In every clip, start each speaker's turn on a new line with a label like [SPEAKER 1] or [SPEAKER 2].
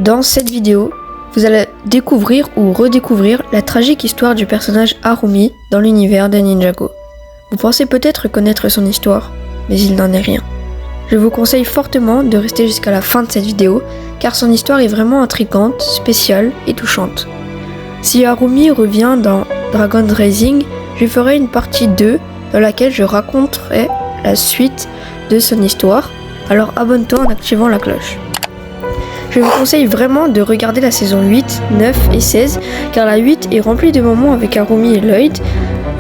[SPEAKER 1] Dans cette vidéo, vous allez découvrir ou redécouvrir la tragique histoire du personnage Harumi dans l'univers de Ninjago. Vous pensez peut-être connaître son histoire, mais il n'en est rien. Je vous conseille fortement de rester jusqu'à la fin de cette vidéo, car son histoire est vraiment intrigante, spéciale et touchante. Si Harumi revient dans Dragon Rising, je ferai une partie 2 dans laquelle je raconterai la suite de son histoire, alors abonne-toi en activant la cloche. Je vous conseille vraiment de regarder la saison 8, 9 et 16, car la 8 est remplie de moments avec Harumi et Lloyd,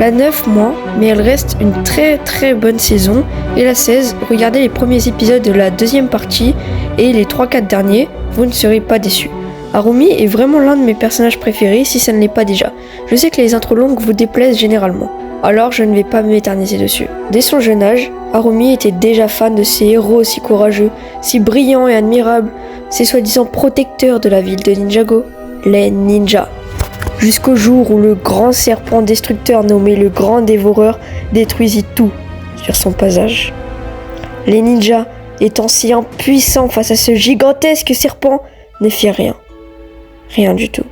[SPEAKER 1] la 9 moins, mais elle reste une très bonne saison, et la 16, regardez les premiers épisodes de la deuxième partie et les 3-4 derniers, vous ne serez pas déçus. Harumi est vraiment l'un de mes personnages préférés si ça ne l'est pas déjà. Je sais que les intros longues vous déplaisent généralement, alors je ne vais pas m'éterniser dessus. Dès son jeune âge, Harumi était déjà fan de ces héros si courageux, si brillants et admirables, ces soi-disant protecteurs de la ville de Ninjago, les ninjas. Jusqu'au jour où le grand serpent destructeur nommé le Grand Dévoreur détruisit tout sur son passage. Les ninjas, étant si impuissants face à ce gigantesque serpent, ne firent rien. Rien du tout.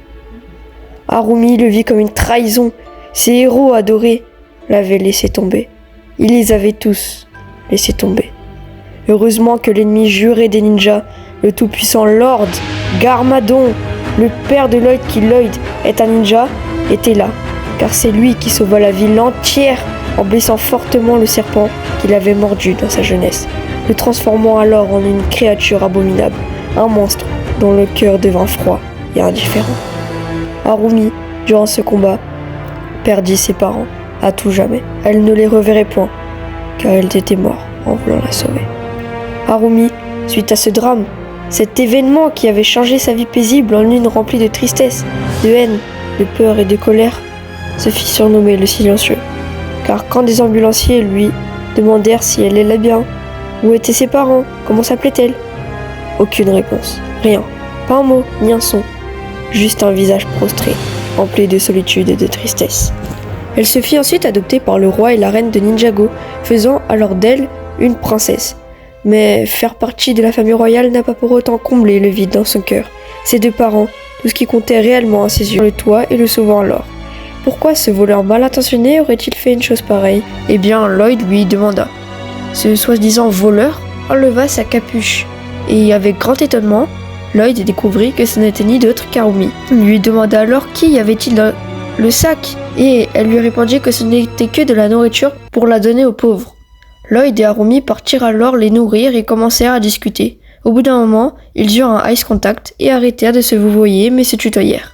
[SPEAKER 1] Harumi le vit comme une trahison. Ses héros adorés l'avaient laissé tomber. Il les avait tous laissés tomber. Heureusement que l'ennemi juré des ninjas, le tout-puissant Lord Garmadon, le père de Lloyd qui Lloyd est un ninja, était là, car c'est lui qui sauva la ville entière en blessant fortement le serpent qu'il avait mordu dans sa jeunesse, le transformant alors en une créature abominable, un monstre dont le cœur devint froid et indifférent. Harumi, durant ce combat, perdit ses parents à tout jamais. Elle ne les reverrait point, car elle était morte en voulant la sauver. Harumi, suite à ce drame, cet événement qui avait changé sa vie paisible en une remplie de tristesse, de haine, de peur et de colère, se fit surnommer le silencieux. Car quand des ambulanciers lui demandèrent si elle allait bien, où étaient ses parents, comment s'appelait-elle, aucune réponse, rien, pas un mot, ni un son, juste un visage prostré, empli de solitude et de tristesse. Elle se fit ensuite adopter par le roi et la reine de Ninjago, faisant alors d'elle une princesse. Mais faire partie de la famille royale n'a pas pour autant comblé le vide dans son cœur. Ses deux parents, tout ce qui comptait réellement à ses yeux, le toit et le sauvant alors. Pourquoi ce voleur mal intentionné aurait-il fait une chose pareille ? Eh bien, Lloyd lui demanda. Ce soi-disant voleur enleva sa capuche, et avec grand étonnement, Lloyd découvrit que ce n'était ni d'autre qu'Harumi. Il lui demanda alors qui y avait-il dans le sac, et elle lui répondit que ce n'était que de la nourriture pour la donner aux pauvres. Lloyd et Harumi partirent alors les nourrir et commencèrent à discuter. Au bout d'un moment, ils eurent un eye contact et arrêtèrent de se vouvoyer mais se tutoyèrent.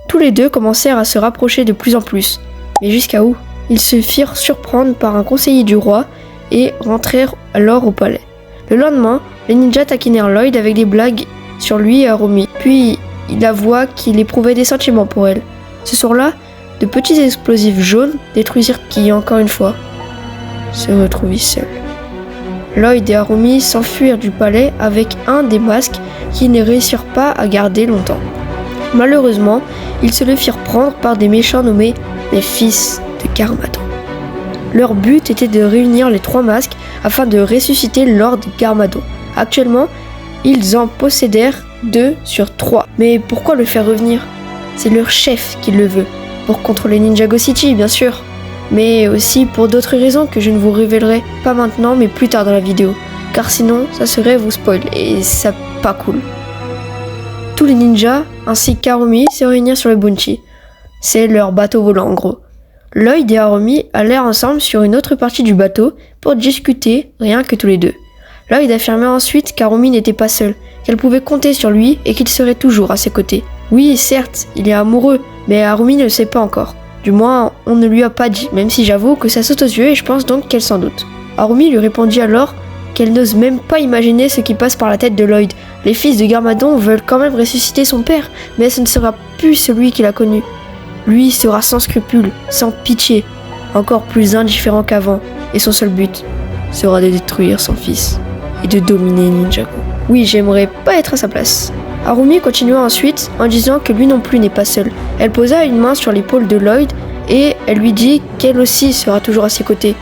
[SPEAKER 1] Tous les deux commencèrent à se rapprocher de plus en plus. Mais jusqu'à où ? Ils se firent surprendre par un conseiller du roi et rentrèrent alors au palais. Le lendemain, les ninjas taquinèrent Lloyd avec des blagues sur lui et Harumi. Puis, il avoua qu'il éprouvait des sentiments pour elle. Ce soir-là, de petits explosifs jaunes détruisirent qui, encore une fois, se retrouvait seul. Lloyd et Harumi s'enfuirent du palais avec un des masques qu'ils ne réussirent pas à garder longtemps. Malheureusement, ils se le firent prendre par des méchants nommés les fils de Garmadon. Leur but était de réunir les 3 masques afin de ressusciter Lord Garmadon. Actuellement, ils en possédèrent 2 sur 3. Mais pourquoi le faire revenir ? C'est leur chef qui le veut, pour contrôler Ninjago City bien sûr. Mais aussi pour d'autres raisons que je ne vous révélerai pas maintenant mais plus tard dans la vidéo, car sinon ça serait vous spoil et ça pas cool. Tous les ninjas ainsi qu'Harumi se réunirent sur le Bounty, c'est leur bateau volant en gros. Lloyd et Harumi allèrent ensemble sur une autre partie du bateau pour discuter rien que tous les deux. Lloyd affirmait ensuite qu'Harumi n'était pas seul, qu'elle pouvait compter sur lui et qu'il serait toujours à ses côtés. Oui certes, il est amoureux, mais Harumi ne le sait pas encore. Du moins, on ne lui a pas dit, même si j'avoue que ça saute aux yeux et je pense donc qu'elle s'en doute. Harumi lui répondit alors qu'elle n'ose même pas imaginer ce qui passe par la tête de Lloyd. Les fils de Garmadon veulent quand même ressusciter son père, mais ce ne sera plus celui qu'il a connu. Lui sera sans scrupules, sans pitié, encore plus indifférent qu'avant, et son seul but sera de détruire son fils et de dominer Ninjago. Oui, j'aimerais pas être à sa place. Harumi continua ensuite en disant que lui non plus n'est pas seul. Elle posa une main sur l'épaule de Lloyd et elle lui dit qu'elle aussi sera toujours à ses côtés.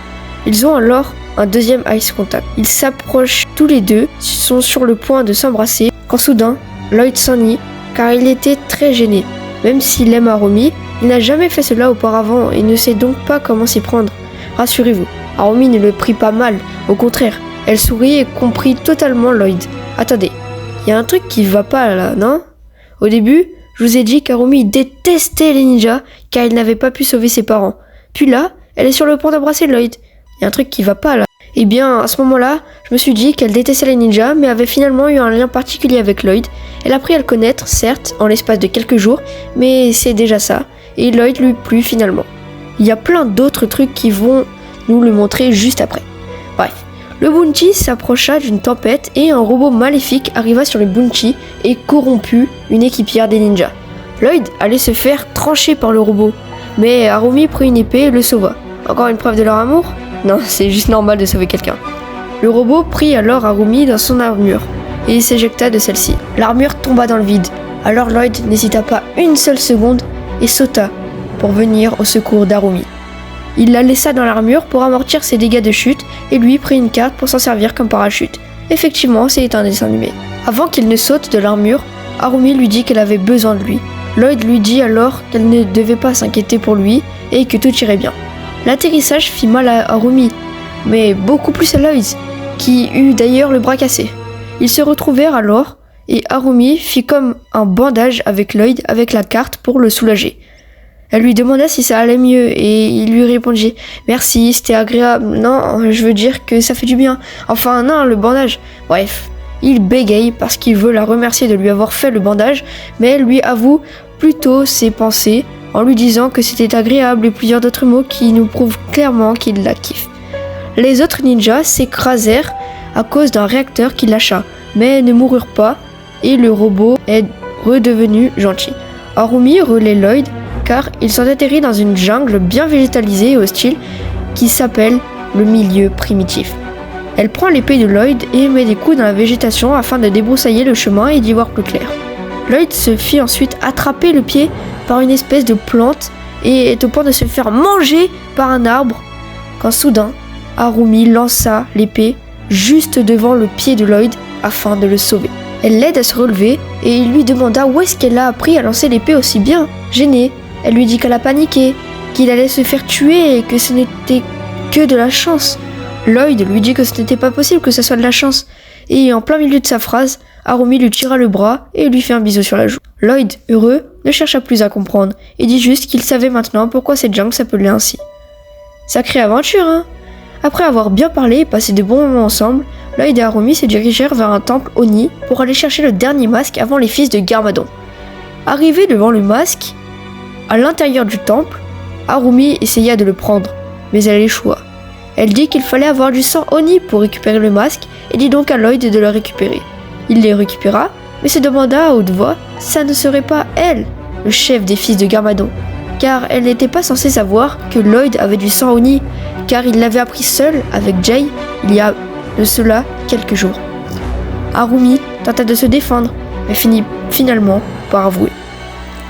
[SPEAKER 1] Ils ont alors un deuxième eye contact. Ils s'approchent tous les deux, sont sur le point de s'embrasser quand soudain, Lloyd s'en nie car il était très gêné. Même s'il aime Harumi, il n'a jamais fait cela auparavant et ne sait donc pas comment s'y prendre. Rassurez-vous, Harumi ne le prit pas mal, au contraire, elle sourit et comprit totalement Lloyd. Attendez, il y a un truc qui va pas là, non? Au début, je vous ai dit qu'Harumi détestait les ninjas car il n'avait pas pu sauver ses parents. Puis là, elle est sur le point d'embrasser Lloyd. Il y a un truc qui va pas là. Eh bien, à ce moment-là, je me suis dit qu'elle détestait les ninjas, mais avait finalement eu un lien particulier avec Lloyd. Elle a appris à le connaître, certes, en l'espace de quelques jours, mais c'est déjà ça, et Lloyd lui plut finalement. Il y a plein d'autres trucs qui vont nous le montrer juste après. Bref, le Bounty s'approcha d'une tempête et un robot maléfique arriva sur le Bounty et corromput une équipière des ninjas. Lloyd allait se faire trancher par le robot, mais Harumi prit une épée et le sauva. Encore une preuve de leur amour? Non, c'est juste normal de sauver quelqu'un. Le robot prit alors Harumi dans son armure et il s'éjecta de celle-ci. L'armure tomba dans le vide. Alors Lloyd n'hésita pas une seule seconde et sauta pour venir au secours d'Harumi. Il la laissa dans l'armure pour amortir ses dégâts de chute et lui prit une carte pour s'en servir comme parachute. Effectivement, c'est un dessin animé. Avant qu'il ne saute de l'armure, Harumi lui dit qu'elle avait besoin de lui. Lloyd lui dit alors qu'elle ne devait pas s'inquiéter pour lui et que tout irait bien. L'atterrissage fit mal à Harumi, mais beaucoup plus à Lloyd, qui eut d'ailleurs le bras cassé. Ils se retrouvèrent alors, et Harumi fit comme un bandage avec Lloyd avec la carte pour le soulager. Elle lui demanda si ça allait mieux, et il lui répondit « Merci, c'était agréable. Non, je veux dire que ça fait du bien. Enfin, non, le bandage. » Bref, il bégaye parce qu'il veut la remercier de lui avoir fait le bandage, mais elle lui avoue plutôt ses pensées, en lui disant que c'était agréable et plusieurs d'autres mots qui nous prouvent clairement qu'il la kiffe. Les autres ninjas s'écrasèrent à cause d'un réacteur qui lâcha, mais ne moururent pas et le robot est redevenu gentil. Harumi relaie Lloyd car ils sont atterris dans une jungle bien végétalisée et hostile qui s'appelle le milieu primitif. Elle prend l'épée de Lloyd et met des coups dans la végétation afin de débroussailler le chemin et d'y voir plus clair. Lloyd se fit ensuite attraper le pied par une espèce de plante et est au point de se faire manger par un arbre quand soudain, Harumi lança l'épée juste devant le pied de Lloyd afin de le sauver. Elle l'aide à se relever et il lui demanda où est-ce qu'elle a appris à lancer l'épée aussi bien. Gênée, elle lui dit qu'elle a paniqué, qu'il allait se faire tuer et que ce n'était que de la chance. Lloyd lui dit que ce n'était pas possible que ce soit de la chance et en plein milieu de sa phrase, Harumi lui tira le bras et lui fit un bisou sur la joue. Lloyd, heureux, ne chercha plus à comprendre et dit juste qu'il savait maintenant pourquoi cette jungle s'appelait ainsi. Sacrée aventure, hein? Après avoir bien parlé et passé de bons moments ensemble, Lloyd et Harumi se dirigèrent vers un temple Oni pour aller chercher le dernier masque avant les fils de Garmadon. Arrivé devant le masque, à l'intérieur du temple, Harumi essaya de le prendre, mais elle échoua. Elle dit qu'il fallait avoir du sang Oni pour récupérer le masque et dit donc à Lloyd de le récupérer. Il les récupéra, mais se demanda à haute voix si ça ne serait pas elle, le chef des fils de Garmadon, car elle n'était pas censée savoir que Lloyd avait du sang Oni, car il l'avait appris seul avec Jay il y a de cela quelques jours. Harumi tenta de se défendre, mais finit finalement par avouer.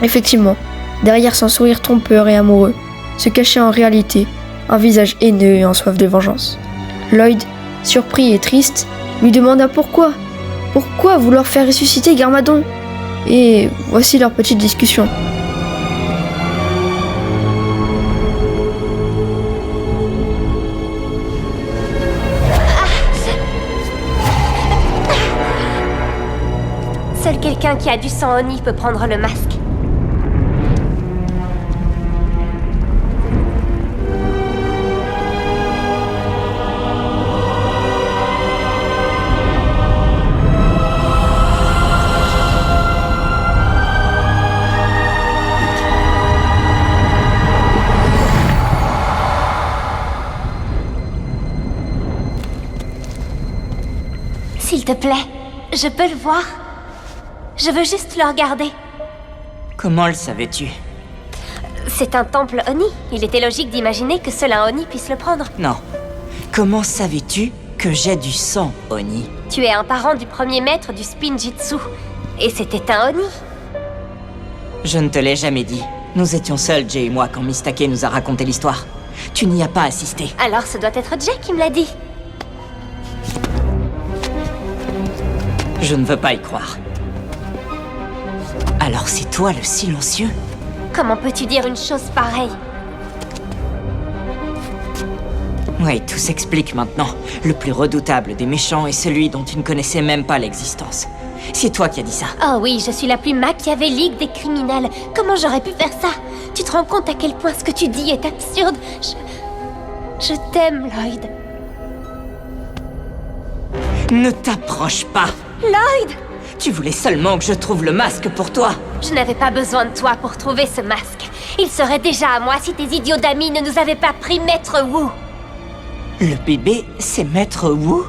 [SPEAKER 1] Effectivement, derrière son sourire trompeur et amoureux, se cachait en réalité un visage haineux et en soif de vengeance. Lloyd, surpris et triste, lui demanda pourquoi. Pourquoi vouloir faire ressusciter Garmadon? Et voici leur petite discussion.
[SPEAKER 2] Seul quelqu'un qui a du sang Oni peut prendre le masque. S'il te plaît, je peux le voir? Je veux juste le regarder.
[SPEAKER 3] Comment le savais-tu?
[SPEAKER 2] C'est un temple Oni. Il était logique d'imaginer que seul un Oni puisse le prendre.
[SPEAKER 3] Non. Comment savais-tu que j'ai du sang, Oni?
[SPEAKER 2] Tu es un parent du premier maître du Spinjitzu. Et c'était un Oni.
[SPEAKER 3] Je ne te l'ai jamais dit. Nous étions seuls, Jay et moi, quand Mistake nous a raconté l'histoire. Tu n'y as pas assisté.
[SPEAKER 2] Alors ce doit être Jay qui me l'a dit.
[SPEAKER 3] Je ne veux pas y croire. Alors c'est toi le silencieux?
[SPEAKER 2] Comment peux-tu dire une chose pareille?
[SPEAKER 3] Oui, tout s'explique maintenant. Le plus redoutable des méchants est celui dont tu ne connaissais même pas l'existence. C'est toi qui as dit ça.
[SPEAKER 2] Oh oui, je suis la plus machiavélique des criminels. Comment j'aurais pu faire ça? Tu te rends compte à quel point ce que tu dis est absurde? Je t'aime, Lloyd.
[SPEAKER 3] Ne t'approche pas.
[SPEAKER 2] Lloyd!
[SPEAKER 3] Tu voulais seulement que je trouve le masque pour toi.
[SPEAKER 2] Je n'avais pas besoin de toi pour trouver ce masque. Il serait déjà à moi si tes idiots d'amis ne nous avaient pas pris Maître Wu.
[SPEAKER 3] Le bébé, c'est Maître Wu?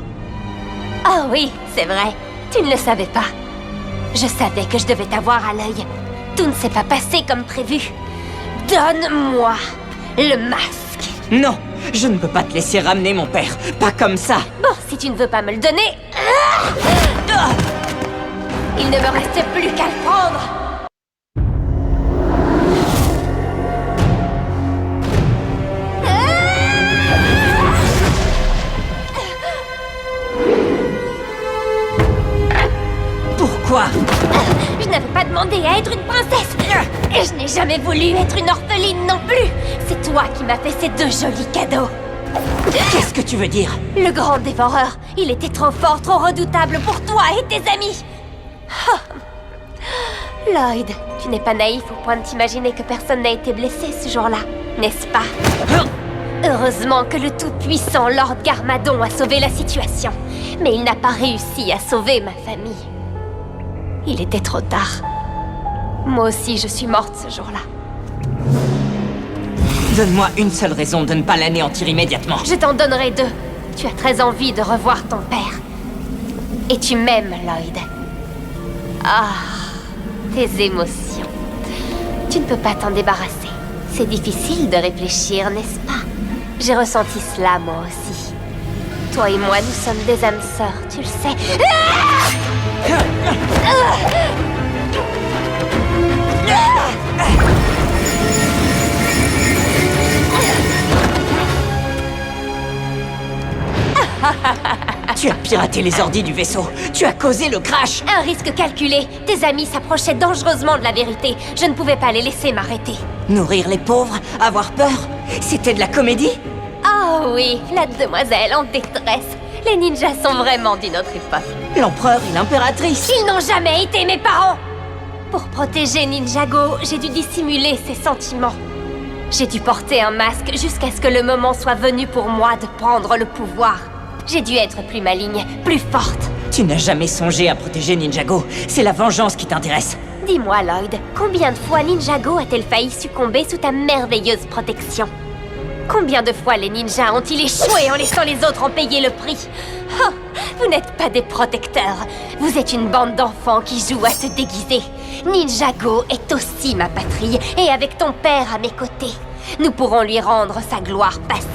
[SPEAKER 2] Oh oui, c'est vrai. Tu ne le savais pas. Je savais que je devais t'avoir à l'œil. Tout ne s'est pas passé comme prévu. Donne-moi le masque.
[SPEAKER 3] Non, je ne peux pas te laisser ramener mon père. Pas comme ça.
[SPEAKER 2] Bon, si tu ne veux pas me le donner... Il ne me reste plus qu'à le prendre.
[SPEAKER 3] Pourquoi?
[SPEAKER 2] Je n'avais pas demandé à être une princesse. Et je n'ai jamais voulu être une orpheline non plus. C'est toi qui m'as fait ces 2 jolis cadeaux.
[SPEAKER 3] Qu'est-ce que tu veux dire?
[SPEAKER 2] Le grand dévoreur, il était trop fort, trop redoutable pour toi et tes amis. Oh. Lloyd, tu n'es pas naïf au point de t'imaginer que personne n'a été blessé ce jour-là, n'est-ce pas? Heureusement que le tout-puissant Lord Garmadon a sauvé la situation. Mais il n'a pas réussi à sauver ma famille. Il était trop tard. Moi aussi, je suis morte ce jour-là.
[SPEAKER 3] Donne-moi une seule raison de ne pas l'anéantir immédiatement.
[SPEAKER 2] Je t'en donnerai 2. Tu as très envie de revoir ton père. Et tu m'aimes, Lloyd. Ah, tes émotions. Tu ne peux pas t'en débarrasser. C'est difficile de réfléchir, n'est-ce pas? J'ai ressenti cela, moi aussi. Toi et moi, nous sommes des âmes sœurs, tu le sais.
[SPEAKER 3] Tu as piraté les ordis du vaisseau. Tu as causé le crash.
[SPEAKER 2] Un risque calculé. Tes amis s'approchaient dangereusement de la vérité. Je ne pouvais pas les laisser m'arrêter.
[SPEAKER 3] Nourrir les pauvres, avoir peur, c'était de la comédie?
[SPEAKER 2] Oh oui, la demoiselle en détresse. Les ninjas sont vraiment d'une autre époque.
[SPEAKER 3] L'empereur et l'impératrice.
[SPEAKER 2] Ils n'ont jamais été mes parents. Pour protéger Ninjago, j'ai dû dissimuler ses sentiments. J'ai dû porter un masque jusqu'à ce que le moment soit venu pour moi de prendre le pouvoir. J'ai dû être plus maligne, plus forte.
[SPEAKER 3] Tu n'as jamais songé à protéger Ninjago. C'est la vengeance qui t'intéresse.
[SPEAKER 2] Dis-moi, Lloyd, combien de fois Ninjago a-t-elle failli succomber sous ta merveilleuse protection? Combien de fois les ninjas ont-ils échoué en laissant les autres en payer le prix? Oh, vous n'êtes pas des protecteurs. Vous êtes une bande d'enfants qui jouent à se déguiser. Ninjago est aussi ma patrie, et avec ton père à mes côtés, nous pourrons lui rendre sa gloire passée.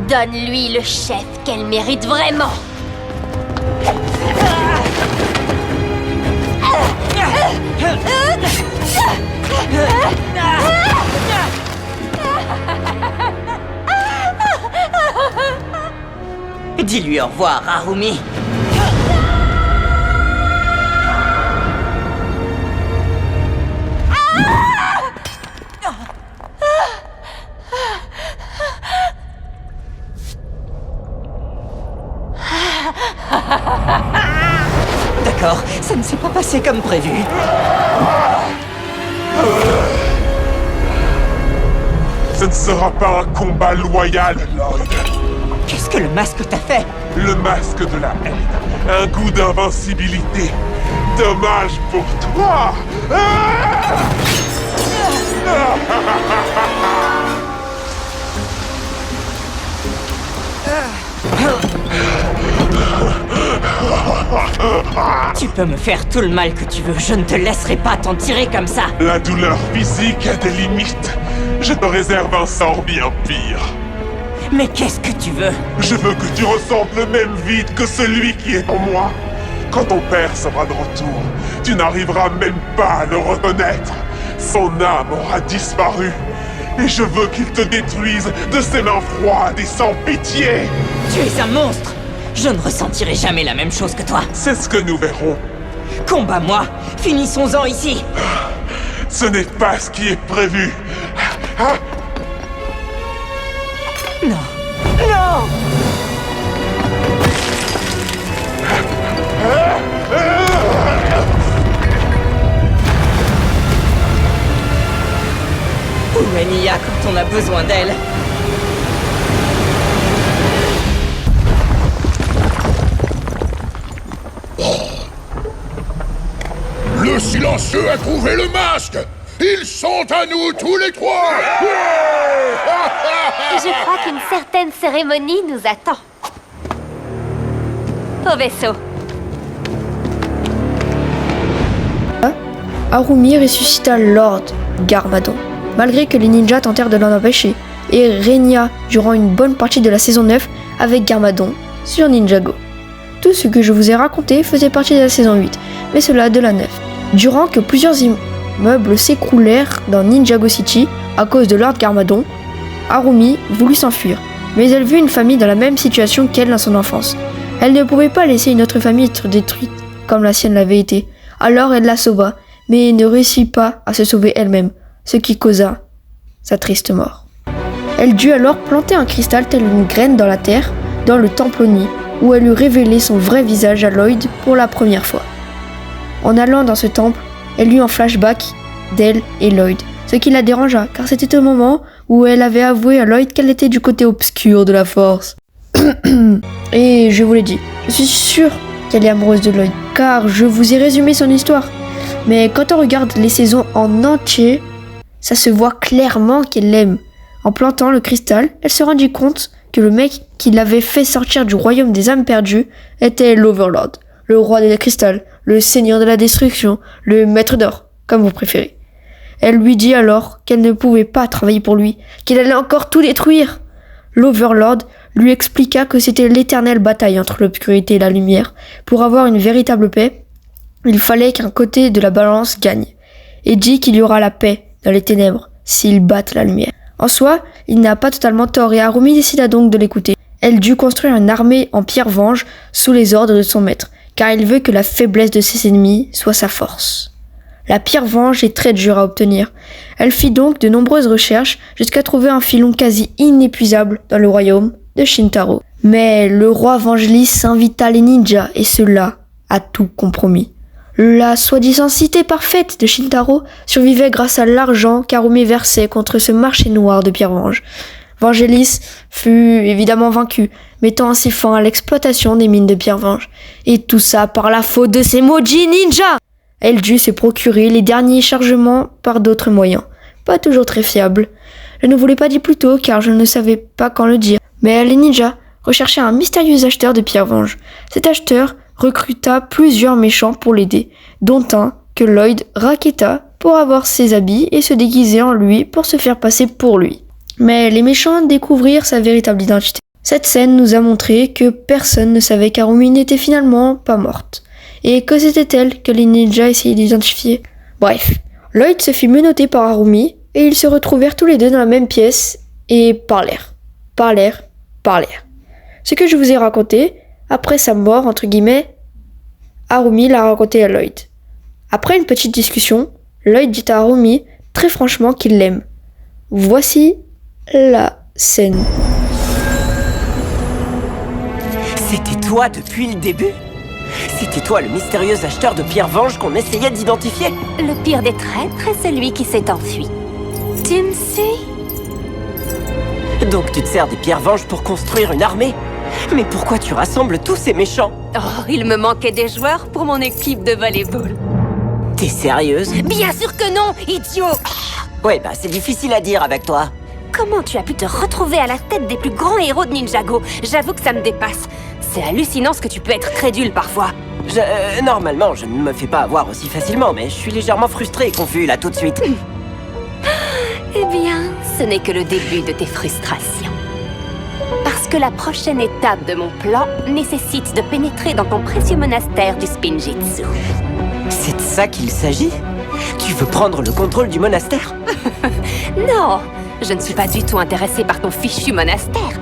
[SPEAKER 2] Donne-lui le chef qu'elle mérite vraiment.
[SPEAKER 3] Dis-lui au revoir, Harumi. D'accord, ça ne s'est pas passé comme prévu.
[SPEAKER 4] Ce ne sera pas un combat loyal, Lloyd.
[SPEAKER 3] Qu'est-ce que le masque t'a fait?
[SPEAKER 4] Le masque de la haine. Un goût d'invincibilité. Dommage pour toi.
[SPEAKER 3] Tu peux me faire tout le mal que tu veux, je ne te laisserai pas t'en tirer comme ça.
[SPEAKER 4] La douleur physique a des limites. Je te réserve un sort bien pire.
[SPEAKER 3] Mais qu'est-ce que tu veux?
[SPEAKER 4] Je veux que tu ressentes le même vide que celui qui est en moi. Quand ton père sera de retour, tu n'arriveras même pas à le reconnaître. Son âme aura disparu. Et je veux qu'il te détruise de ses mains froides et sans pitié.
[SPEAKER 3] Tu es un monstre! Je ne ressentirai jamais la même chose que toi.
[SPEAKER 4] C'est ce que nous verrons.
[SPEAKER 3] Combat-moi! Finissons-en ici!
[SPEAKER 4] Ce n'est pas ce qui est prévu. Ah,
[SPEAKER 3] Non. Non! Où est Nia quand on a besoin d'elle?
[SPEAKER 5] Le silencieux a trouvé le masque! Ils sont à nous tous les trois!
[SPEAKER 2] Je crois qu'une certaine cérémonie nous attend. Au vaisseau.
[SPEAKER 1] Harumi ressuscita Lord Garmadon, malgré que les ninjas tentèrent de l'en empêcher, et régna durant une bonne partie de la saison 9 avec Garmadon sur Ninjago. Tout ce que je vous ai raconté faisait partie de la saison 8, mais cela de la 9. Durant que plusieurs immeubles s'écroulèrent dans Ninjago City à cause de Lord Garmadon, Harumi voulut s'enfuir, mais elle vit une famille dans la même situation qu'elle dans son enfance. Elle ne pouvait pas laisser une autre famille être détruite comme la sienne l'avait été, alors elle la sauva, mais ne réussit pas à se sauver elle-même, ce qui causa sa triste mort. Elle dut alors planter un cristal tel une graine dans la terre, dans le temple Oni, où elle eut révélé son vrai visage à Lloyd pour la première fois. En allant dans ce temple, elle eut un flashback d'elle et Lloyd, ce qui la dérangea, car c'était au moment où elle avait avoué à Lloyd qu'elle était du côté obscur de la force. Et je vous l'ai dit, je suis sûre qu'elle est amoureuse de Lloyd, car je vous ai résumé son histoire. Mais quand on regarde les saisons en entier, ça se voit clairement qu'elle l'aime. En plantant le cristal, elle se rendit compte que le mec qui l'avait fait sortir du royaume des âmes perdues était l'Overlord, le roi des cristals, le seigneur de la destruction, le maître d'or, comme vous préférez. Elle lui dit alors qu'elle ne pouvait pas travailler pour lui, qu'il allait encore tout détruire. L'Overlord lui expliqua que c'était l'éternelle bataille entre l'obscurité et la lumière. Pour avoir une véritable paix, il fallait qu'un côté de la balance gagne, et dit qu'il y aura la paix dans les ténèbres s'ils battent la lumière. En soi, il n'a pas totalement tort et Harumi décida donc de l'écouter. Elle dut construire une armée en pierre-vange sous les ordres de son maître, car il veut que la faiblesse de ses ennemis soit sa force. La pierre-vange est très dure à obtenir. Elle fit donc de nombreuses recherches jusqu'à trouver un filon quasi inépuisable dans le royaume de Shintaro. Mais le roi Vangelis invita les ninjas et cela a tout compromis. La soi-disant cité parfaite de Shintaro survivait grâce à l'argent qu'Harumi versait contre ce marché noir de pierre-vange. Vangelis fut évidemment vaincu, mettant ainsi fin à l'exploitation des mines de pierre-vange. Et tout ça par la faute de ces maudits ninjas! Elle dut se procurer les derniers chargements par d'autres moyens, pas toujours très fiables. Je ne vous l'ai pas dit plus tôt car je ne savais pas quand le dire, mais les ninjas recherchaient un mystérieux acheteur de pierre-vange. Cet acheteur recruta plusieurs méchants pour l'aider, dont un que Lloyd racketa pour avoir ses habits et se déguiser en lui pour se faire passer pour lui. Mais les méchants découvrirent sa véritable identité. Cette scène nous a montré que personne ne savait qu'Harumi n'était finalement pas morte, et que c'était elle que les ninjas essayaient d'identifier. Bref, Lloyd se fit menotter par Harumi, et ils se retrouvèrent tous les deux dans la même pièce, et parlèrent. Ce que je vous ai raconté, après sa mort, entre guillemets, Harumi l'a raconté à Lloyd. Après une petite discussion, Lloyd dit à Harumi très franchement qu'il l'aime. Voici la scène.
[SPEAKER 3] C'était toi depuis le début? C'était toi le mystérieux acheteur de pierre-vange qu'on essayait d'identifier?
[SPEAKER 2] Le pire des traîtres est celui qui s'est enfui. Tu me suis?
[SPEAKER 3] Donc tu te sers des pierre-vanges pour construire une armée? Mais pourquoi tu rassembles tous ces méchants?
[SPEAKER 2] Oh, il me manquait des joueurs pour mon équipe de volleyball.
[SPEAKER 3] T'es sérieuse?
[SPEAKER 2] Bien sûr que non, idiot!
[SPEAKER 3] Ouais, bah c'est difficile à dire avec toi.
[SPEAKER 2] Comment tu as pu te retrouver à la tête des plus grands héros de Ninjago? J'avoue que ça me dépasse. C'est hallucinant ce que tu peux être crédule parfois.
[SPEAKER 3] Normalement, je ne me fais pas avoir aussi facilement, mais je suis légèrement frustré et confus là tout de suite.
[SPEAKER 2] Eh bien, ce n'est que le début de tes frustrations. Parce que la prochaine étape de mon plan nécessite de pénétrer dans ton précieux monastère du Spinjitzu.
[SPEAKER 3] C'est de ça qu'il s'agit? Tu veux prendre le contrôle du monastère?
[SPEAKER 2] Non, je ne suis pas du tout intéressée par ton fichu monastère.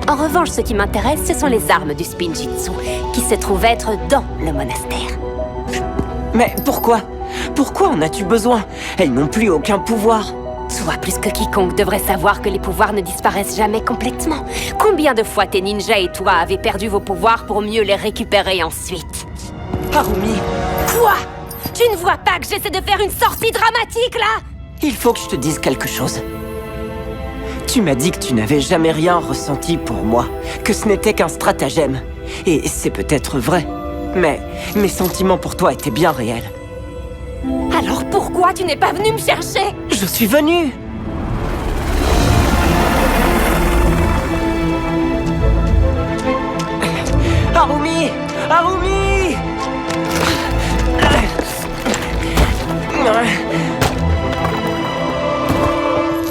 [SPEAKER 2] En revanche, ce qui m'intéresse, ce sont les armes du Spinjitzu, qui se trouvent être dans le monastère.
[SPEAKER 3] Mais pourquoi? Pourquoi en as-tu besoin? Elles n'ont plus aucun pouvoir.
[SPEAKER 2] Toi, plus que quiconque, devrais savoir que les pouvoirs ne disparaissent jamais complètement. Combien de fois tes ninjas et toi avez perdu vos pouvoirs pour mieux les récupérer ensuite?
[SPEAKER 3] Harumi,
[SPEAKER 2] Quoi? Tu ne vois pas que j'essaie de faire une sortie dramatique, là?
[SPEAKER 3] il faut que je te dise quelque chose. Tu m'as dit que tu n'avais jamais rien ressenti pour moi, que ce n'était qu'un stratagème. Et c'est peut-être vrai, mais mes sentiments pour toi étaient bien réels.
[SPEAKER 2] Alors pourquoi tu n'es pas venu me chercher?
[SPEAKER 3] Je suis venu! Harumi! Harumi!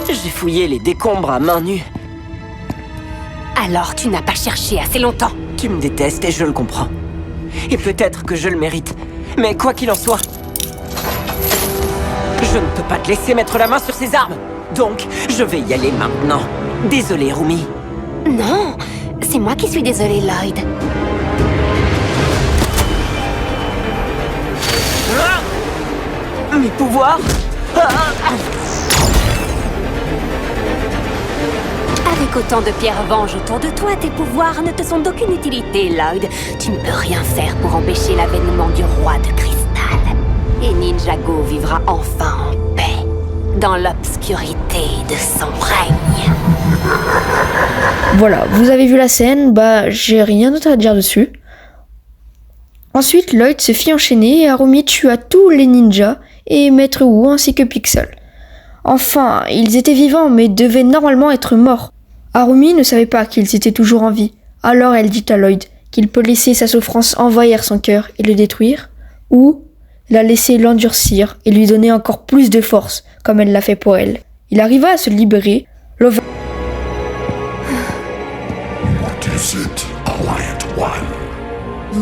[SPEAKER 3] J'ai fouillé les décombres à main nue.
[SPEAKER 2] Alors tu n'as pas cherché assez longtemps.
[SPEAKER 3] Tu me détestes et je le comprends. Et peut-être que je le mérite. Mais quoi qu'il en soit, je ne peux pas te laisser mettre la main sur ces armes. Donc, je vais y aller maintenant. Désolé, Rumi.
[SPEAKER 2] Non, c'est moi qui suis désolée, Lloyd.
[SPEAKER 3] Mes pouvoirs?
[SPEAKER 2] Avec autant de pierres venges autour de toi, tes pouvoirs ne te sont d'aucune utilité, Lloyd. Tu ne peux rien faire pour empêcher l'avènement du roi de cristal. Et Ninjago vivra enfin en paix, dans l'obscurité de son règne.
[SPEAKER 1] Voilà, vous avez vu la scène, j'ai rien d'autre à dire dessus. Ensuite, Lloyd se fit enchaîner et Harumi tua tous les ninjas et Maître Wu ainsi que Pixel. Enfin, ils étaient vivants mais devaient normalement être morts. Harumi ne savait pas qu'ils étaient toujours en vie, alors elle dit à Lloyd qu'il peut laisser sa souffrance envahir son cœur et le détruire, ou la laisser l'endurcir et lui donner encore plus de force, comme elle l'a fait pour elle. Il arriva à se libérer.
[SPEAKER 5] What is it, Alliant One?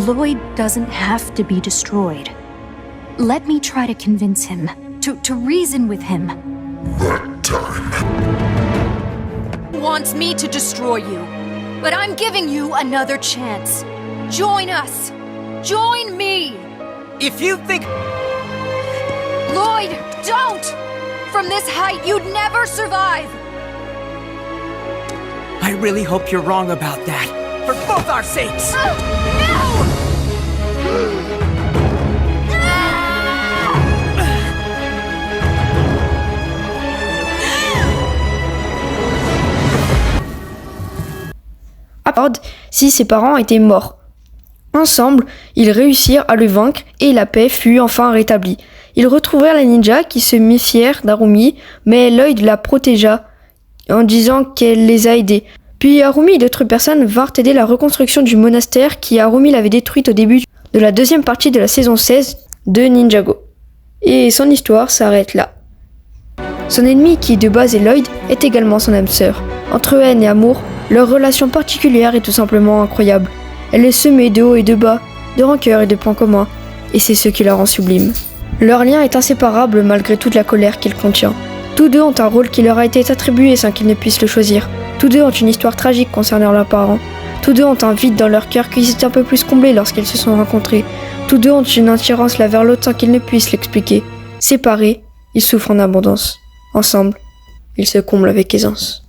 [SPEAKER 6] Lloyd doesn't have to be destroyed. Let me try to convince him, to reason with him.
[SPEAKER 5] That time.
[SPEAKER 6] Wants me to destroy you, but I'm giving you another chance. Join us. Join me.
[SPEAKER 3] If you think...
[SPEAKER 6] Lloyd, don't! From this height, you'd never survive.
[SPEAKER 3] I really hope you're wrong about that. For both our sakes!
[SPEAKER 6] No!
[SPEAKER 1] Si ses parents étaient morts. Ensemble, ils réussirent à le vaincre et la paix fut enfin rétablie. Ils retrouvèrent les ninjas qui se méfièrent d'Harumi, mais Lloyd la protégea en disant qu'elle les a aidés. Puis Harumi et d'autres personnes vinrent aider la reconstruction du monastère qui Harumi l'avait détruite au début de la deuxième partie de la saison 16 de Ninjago. Et son histoire s'arrête là. Son ennemi, qui de base est Lloyd, est également son âme sœur. Entre haine et amour, leur relation particulière est tout simplement incroyable. Elle est semée de haut et de bas, de rancœur et de points communs, et c'est ce qui la rend sublime. Leur lien est inséparable malgré toute la colère qu'il contient. Tous deux ont un rôle qui leur a été attribué sans qu'ils ne puissent le choisir. Tous deux ont une histoire tragique concernant leurs parents. Tous deux ont un vide dans leur cœur qui s'est un peu plus comblé lorsqu'ils se sont rencontrés. Tous deux ont une attirance l'un vers l'autre sans qu'ils ne puissent l'expliquer. Séparés, ils souffrent en abondance. Ensemble, ils se comblent avec aisance.